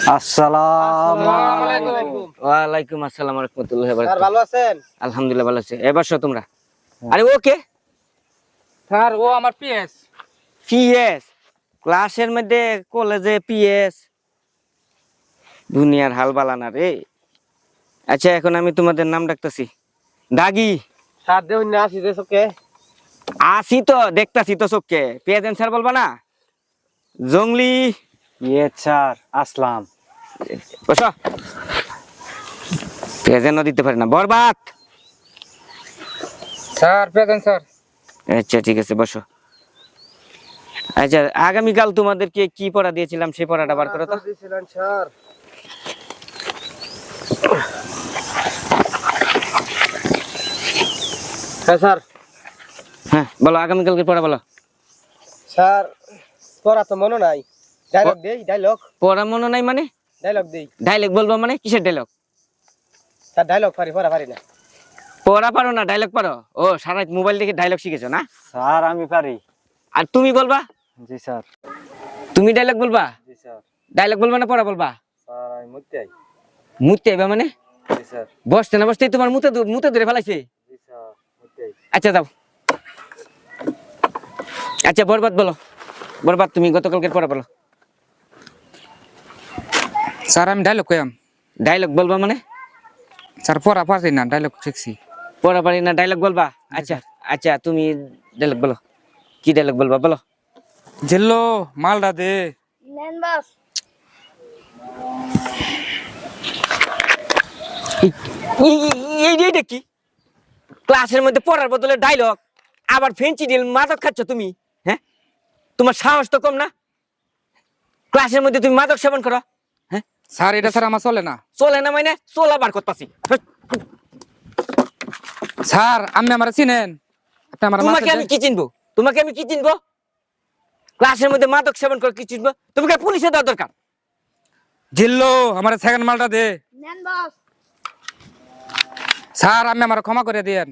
আসসালামু আলাইকুম। ওয়ালাইকুম আসসালাম ওয়া রাহমাতুল্লাহি ওয়া স্যার বারাকাতুহু। ভালো আছেন? আলহামদুলিল্লাহ ভালো আছি। এবার বসো তোমরা। আরে ওকে স্যার ও আমার পিএস। পিএস ক্লাসের মধ্যে কলেজে পিএস দুনিয়ার হাল বালানা রে। আচ্ছা এখন আমি তোমাদের নাম ডাকতেছি। দাগি স্যার দেউন না আসি যে চোখে। আসি তো দেখতাছি তো চোখকে। পিএস স্যার বলবা না? জংলি স্যার আসলাম। বসো। পিএস দিতে পারে না বরবাদ। Sir present sir. আচ্ছা ঠিক আছে বসো। আচ্ছা আগামীকাল তোমাদেরকে কি পড়া দিয়েছিলাম সেই পড়াটা বার করো তো। দিছিলেন স্যার। হ্যাঁ স্যার। হ্যাঁ বলো আগামীকালকে পড়া বলো। স্যার পড়া তো মনে নাই। ডায়লগ দেই ডায়লগ। পড়া মনে নাই মানে? ডায়লগ দেই। ডায়লগ বলবো মানে কিসের ডায়লগ? স্যার ডায়লগ পড়া পারি না। পড়া পারো না ডায়লগ পারো? ও সারা মোবাইল দেখে ডায়লগ শিখেছো না? স্যার আমি পারি। আর তুমি বলবা? জি স্যার। তুমি ডায়লগ বলবা? জি স্যার। ডায়লগ বলবা না পড়া বলবা? স্যার আমি মুত্তে মুতে আইবা মানে? জি স্যার। বসতে না বসতে তোমার মুতে ধরে ফেলাইছে। জি স্যার মুত্তে। আচ্ছা যাও। আচ্ছা বরবাদ বলো। বরবাদ তুমি গতকালকের পড়া বলো। স্যার আমি ডায়লগ কইম। ডায়লগ বলবা মানে? স্যার পড়া পারি না, ডায়লগ শিখছি। পড়া পারি না ডায়লগ বলবা? আচ্ছা আচ্ছা তুমি ডায়লগ বলো। কি ডায়লগ বলবা বলো? জেল্লো মালডা দে। নেন বস। এইটা কি? ক্লাসের মধ্যে পড়ার বদলে ডায়লগ, আবার ফেন্সি ডিল মাদক খাচ্ছ তুমি? হ্যাঁ তোমার সাহস তো কম না? ক্লাসের মধ্যে তুমি মাদক সেবন করো? হ্যাঁ স্যার এটা স্যার আমার চলে না। চলে না মানে চলা বার করতেছি। স্যার আপনি আমার চিনেন? আপনি আমার তোমাকে আমি কি চিনবো? তোমাকে আমি কি চিনবো? ক্লাসের মধ্যে মাদক সেবন করে কি চিনবো? তোমাকে পুলিশে দেওয়া দরকার। জিল্লো আমার সেকেন্ড মালটা দে। নেন বস। স্যার আপনি আমার ক্ষমা করে দিয়েন।